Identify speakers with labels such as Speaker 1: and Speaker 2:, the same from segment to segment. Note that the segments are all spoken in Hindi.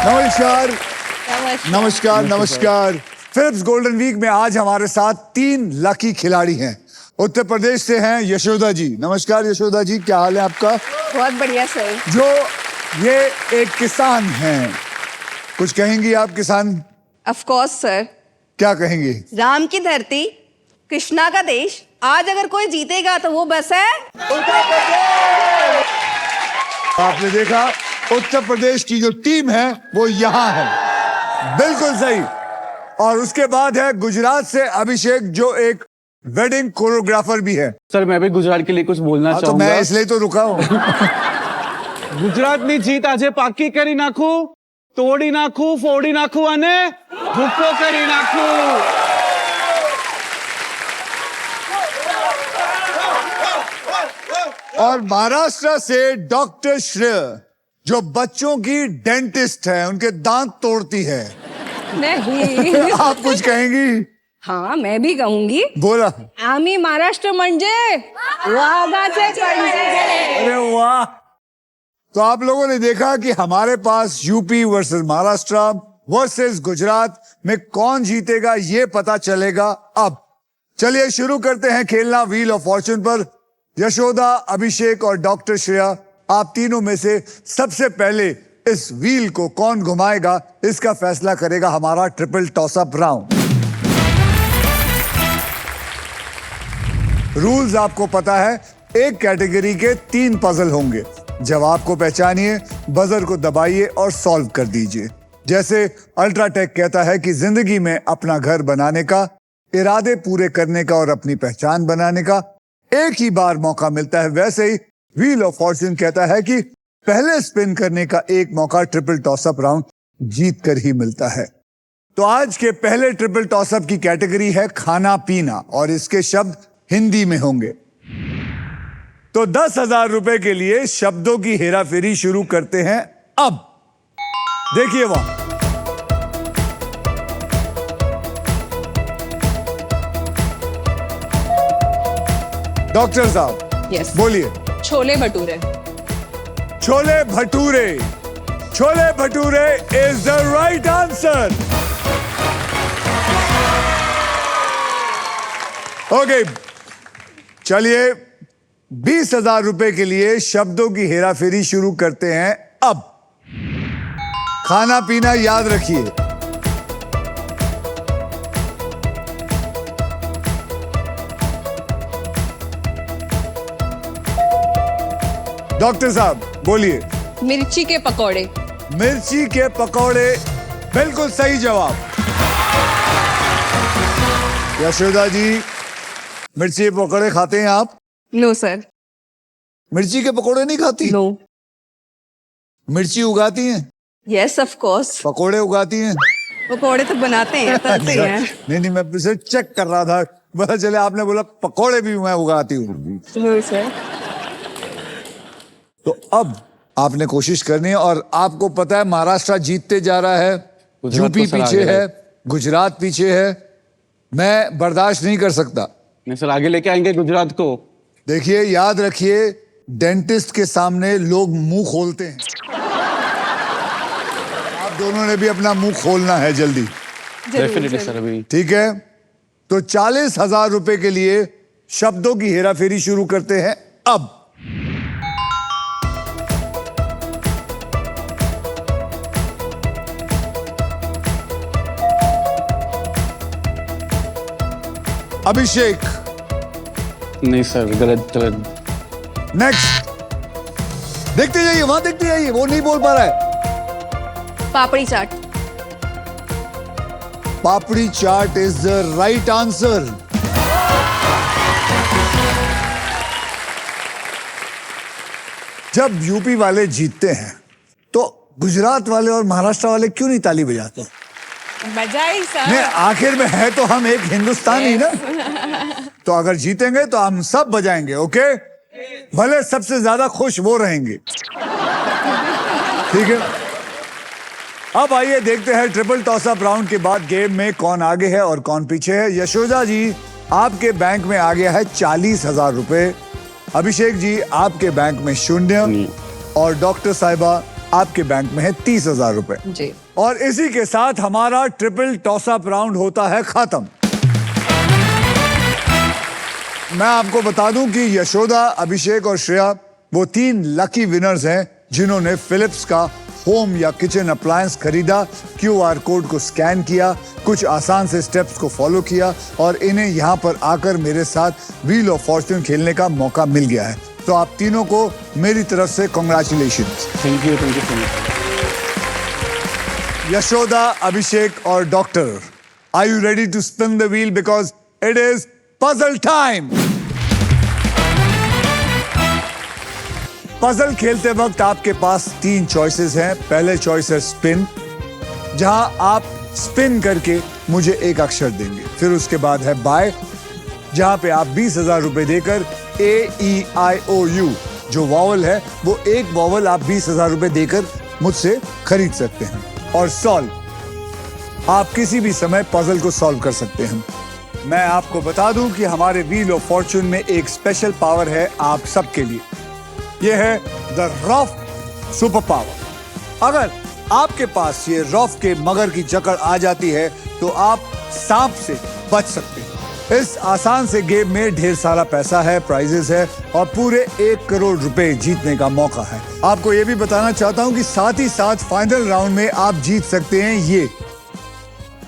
Speaker 1: नमस्कार नमस्कार नमस्कार। फिल्म्स गोल्डन वीक में आज हमारे साथ 3 लकी खिलाड़ी हैं। उत्तर प्रदेश से हैं यशोदा जी। नमस्कार यशोदा जी, क्या हाल है आपका?
Speaker 2: बहुत बढ़िया सर।
Speaker 1: जो ये एक किसान हैं, कुछ कहेंगी आप किसान?
Speaker 2: Of course sir.
Speaker 1: क्या कहेंगी?
Speaker 2: राम की धरती, कृष्णा का देश, आज अगर कोई जीतेगा तो वो बस है
Speaker 1: आपने देखा उत्तर प्रदेश की जो टीम है वो यहाँ है, बिल्कुल सही। और उसके बाद है गुजरात से अभिषेक, जो एक वेडिंग कोरियोग्राफर भी है।
Speaker 3: सर मैं भी गुजरात के लिए कुछ बोलना
Speaker 1: तो
Speaker 3: चाहूंगा।
Speaker 1: मैं इसलिए तो रुका हूँ।
Speaker 3: ગુજરાતની જીત આજે પાકી કરી નાખું, તોડી નાખું, ફોડી નાખું અને ભૂકો કરી નાખું।
Speaker 1: और महाराष्ट्र से डॉक्टर श्रेय, जो बच्चों की डेंटिस्ट है, उनके दांत तोड़ती है।
Speaker 2: नहीं।
Speaker 1: आप कुछ कहेंगी?
Speaker 2: हाँ मैं भी कहूंगी।
Speaker 1: बोला।
Speaker 2: आम्ही महाराष्ट्र म्हणजे वाघाचे कणजे।
Speaker 1: अरे वाह। तो आप लोगों ने देखा कि हमारे पास यूपी वर्सेस महाराष्ट्र वर्सेस गुजरात में कौन जीतेगा ये पता चलेगा अब। चलिए शुरू करते हैं खेलना व्हील ऑफ फॉर्च्यून पर। यशोदा, अभिषेक और डॉक्टर श्रेया, आप तीनों में से सबसे पहले इस व्हील को कौन घुमाएगा, इसका फैसला करेगा हमारा triple toss up round. Rules आपको पता है, एक कैटेगरी के 3 पजल होंगे। जवाब को पहचानिए, बजर को दबाइए और सॉल्व कर दीजिए। जैसे अल्ट्राटेक कहता है कि जिंदगी में अपना घर बनाने का, इरादे पूरे करने का और अपनी पहचान बनाने का एक ही बार मौका मिलता है, वैसे ही व्हील ऑफ फॉर्च्यून कहता है कि पहले स्पिन करने का एक मौका ट्रिपल टॉसअप राउंड जीत कर ही मिलता है। तो आज के पहले ट्रिपल टॉसअप की कैटेगरी है खाना पीना और इसके शब्द हिंदी में होंगे। तो 10,000 रुपए के लिए शब्दों की हेराफेरी शुरू करते हैं अब। देखिए वहां डॉक्टर साहब।
Speaker 2: यस।
Speaker 1: बोलिए।
Speaker 2: Chole bhature.
Speaker 1: Chole bhature. Chole bhature is the right answer. Okay, चलिए 20,000 रुपए के लिए शब्दों की हेराफेरी शुरू करते हैं अब। खाना पीना याद रखिए। डॉक्टर साहब बोलिए।
Speaker 2: मिर्ची के पकौड़े।
Speaker 1: मिर्ची के पकौड़े बिल्कुल सही जवाब। यशोदा जी, मिर्ची के पकौड़े खाते हैं आप?
Speaker 2: No sir.
Speaker 1: मिर्ची के पकौड़े नहीं खाती?
Speaker 2: नो।
Speaker 1: मिर्ची उगाती हैं?
Speaker 2: Yes of course.
Speaker 1: पकौड़े उगाती हैं?
Speaker 2: पकौड़े तो बनाते हैं, तलते हैं।
Speaker 1: नहीं, मैं फिर से चेक कर रहा था, पता चले आपने बोला पकौड़े भी मैं उगाती हूँ।
Speaker 2: No sir.
Speaker 1: तो अब आपने कोशिश करनी है और आपको पता है महाराष्ट्र जीतते जा रहा है, यूपी पीछे है, गुजरात पीछे है। मैं बर्दाश्त नहीं कर सकता।
Speaker 3: नहीं सर, आगे लेके आएंगे गुजरात को।
Speaker 1: देखिए, याद रखिए, डेंटिस्ट के सामने लोग मुंह खोलते हैं। आप दोनों ने भी अपना मुंह खोलना है जल्दी।
Speaker 3: Definitely sir. अभी
Speaker 1: ठीक है, तो 40,000 रुपए के लिए शब्दों की हेराफेरी शुरू करते हैं अब। अभिषेक।
Speaker 3: नहीं सर, गलत।
Speaker 1: नेक्स्ट। देखते जाइए, वहां देखते जाइए, वो नहीं बोल पा रहा है।
Speaker 2: पापड़ी चाट।
Speaker 1: पापड़ी चाट इज द राइट आंसर। जब यूपी वाले जीतते हैं तो गुजरात वाले और महाराष्ट्र वाले क्यों नहीं ताली बजाते?
Speaker 2: बजाई सर।
Speaker 1: नहीं, आखिर में है तो हम एक हिंदुस्तानी ना। तो अगर जीतेंगे तो हम सब बजाएंगे, ओके? भले सबसे ज्यादा खुश वो रहेंगे। ठीक है, अब आइए देखते हैं ट्रिपल टॉस अप राउंड के बाद गेम में कौन आगे है और कौन पीछे है। यशोदा जी, आपके बैंक में आ गया है 40,000 रुपए। अभिषेक जी, आपके बैंक में 0 और डॉक्टर साहिबा, आपके बैंक में है 30,000 रुपए।
Speaker 2: जी।
Speaker 1: और इसी के साथ हमारा ट्रिपल टॉस अप राउंड होता है खत्म। मैं आपको बता दूं कि यशोदा, अभिषेक और श्रेया वो 3 लकी विनर्स हैं जिन्होंने फिलिप्स का होम या किचन अप्लायंस खरीदा, QR कोड को स्कैन किया, कुछ आसान से स्टेप्स को फॉलो किया और इन्हें यहाँ पर आकर मेरे साथ व्हील ऑफ फॉर्च्यून खेलने का मौका मिल गया है। तो आप तीनों को मेरी तरफ से congratulations.
Speaker 3: Thank you so much.
Speaker 1: Yashoda, Abhishek और doctor, are you ready to spin the wheel because it is puzzle time. Puzzle खेलते वक्त आपके पास 3 चॉइसेस हैं। पहले चॉइस है स्पिन, जहां आप स्पिन करके मुझे एक अक्षर देंगे। फिर उसके बाद है बाय, जहां पे आप 20,000 रुपए देकर AEIOU जो वॉवल है वो एक वॉवल आप 20,000 रुपए देकर मुझसे खरीद सकते हैं। और सॉल्व, आप किसी भी समय पजल को सॉल्व कर सकते हैं। मैं आपको बता दूं कि हमारे व्हील ऑफ फॉर्च्यून में एक स्पेशल पावर है आप सबके लिए। यह है द रॉफ सुपर पावर। अगर आपके पास ये रॉफ के मगर की जकड़ आ जाती है तो आप सांप से बच सकते हैं। इस आसान से गेम में ढेर सारा पैसा है, प्राइजेस है और पूरे 1 करोड़ रुपए जीतने का मौका है। आपको यह भी बताना चाहता हूं कि साथ ही साथ फाइनल राउंड में आप जीत सकते हैं ये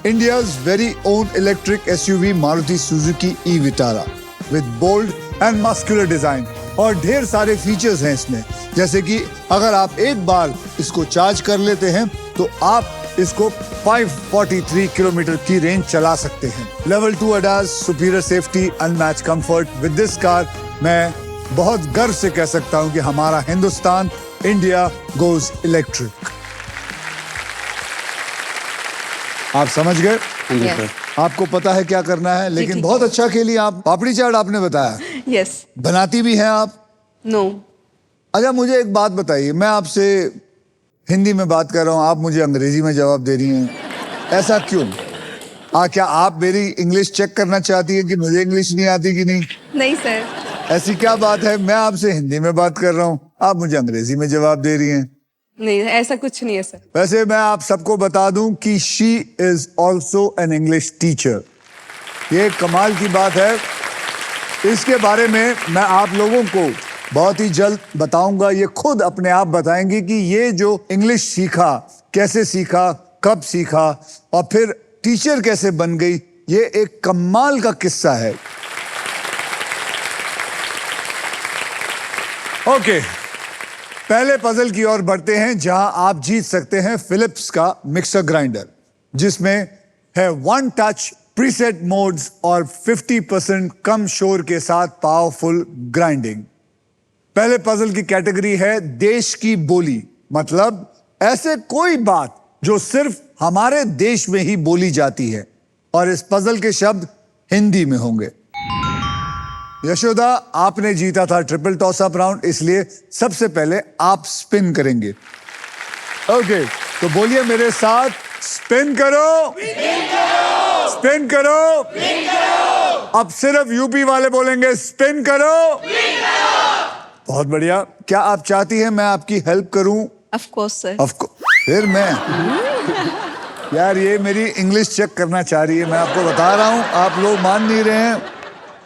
Speaker 1: India's very own electric SUV Maruti Suzuki e-Vitara with bold and muscular design और ढेर सारे फीचर्स हैं इसमें, जैसे कि अगर आप एक बार इसको चार्ज कर लेते हैं तो आप इसको 543 किलोमीटर की रेंज चला सकते हैं। Level 2 ADAS, superior safety, unmatch comfort. With this car मैं बहुत गर्व से कह सकता हूं कि हमारा हिंदुस्तान, इंडिया गोज इलेक्ट्रिक। आप समझ गए?
Speaker 2: Yes.
Speaker 1: आपको पता है क्या करना है, लेकिन
Speaker 2: ठीक
Speaker 1: बहुत अच्छा खेली आप। पापड़ी चाट आपने बताया,
Speaker 2: यस।
Speaker 1: बनाती भी हैं आप?
Speaker 2: नो।
Speaker 1: अच्छा मुझे एक बात बताइए, मैं आपसे हिंदी में बात कर रहा हूँ, आप मुझे अंग्रेजी में जवाब दे रही हैं, ऐसा क्यों? क्या आप मेरी इंग्लिश चेक करना चाहती हैं कि मुझे इंग्लिश नहीं आती कि नहीं?
Speaker 2: नहीं सर।
Speaker 1: ऐसी क्या बात है, मैं आपसे हिंदी में बात कर रहा हूँ, आप मुझे अंग्रेजी में जवाब दे रही हैं।
Speaker 2: नहीं, ऐसा कुछ नहीं है सर।
Speaker 1: वैसे मैं आप सबको बता दूं कि she is also an English teacher. ये कमाल की बात है। इसके बारे में मैं आप लोगों को बहुत ही जल्द बताऊंगा। ये खुद अपने आप बताएंगी कि ये जो इंग्लिश सीखा, कैसे सीखा, कब सीखा और फिर टीचर कैसे बन गई, ये एक कमाल का किस्सा है। ओके, पहले पजल की ओर बढ़ते हैं, जहां आप जीत सकते हैं फिलिप्स का मिक्सर ग्राइंडर, जिसमें है 1 टच प्रीसेट मोड्स और 50% कम शोर के साथ पावरफुल ग्राइंडिंग। पहले पजल की कैटेगरी है देश की बोली, मतलब ऐसे कोई बात जो सिर्फ हमारे देश में ही बोली जाती है, और इस पजल के शब्द हिंदी में होंगे। यशोदा, आपने जीता था ट्रिपल टॉस अप राउंड, इसलिए सबसे पहले आप स्पिन करेंगे। ओके, तो बोलिए मेरे साथ, स्पिन करो, स्पिन करो। अब सिर्फ यूपी वाले बोलेंगे स्पिन करो। बहुत बढ़िया। क्या आप चाहती हैं मैं आपकी हेल्प करूं?
Speaker 2: Of course sir.
Speaker 1: फिर मैं यार, ये मेरी इंग्लिश चेक करना चाह रही है, मैं आपको बता रहा हूं, आप लोग मान नहीं रहे हैं।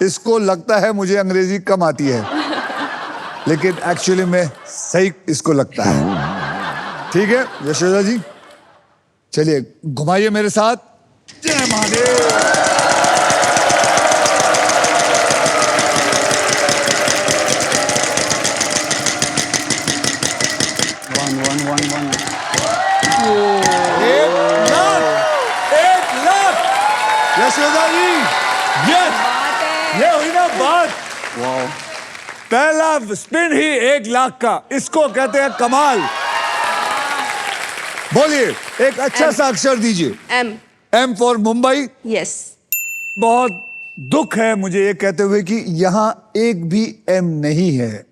Speaker 1: इसको लगता है मुझे अंग्रेजी कम आती है, लेकिन एक्चुअली में सही इसको लगता है। ठीक है यशोदा जी, चलिए घुमाइए मेरे साथ। जय महादेव।
Speaker 3: वन।
Speaker 1: 1 लाख यशोदा जी, यस, ये हुई ना बात।
Speaker 3: वाओ,
Speaker 1: पहला स्पिन ही 1 लाख का, इसको कहते हैं कमाल। बोलिए एक अच्छा सा अक्षर दीजिए।
Speaker 2: M.
Speaker 1: M for Mumbai.
Speaker 2: Yes.
Speaker 1: बहुत दुख है मुझे ये कहते हुए कि यहां एक भी एम नहीं है।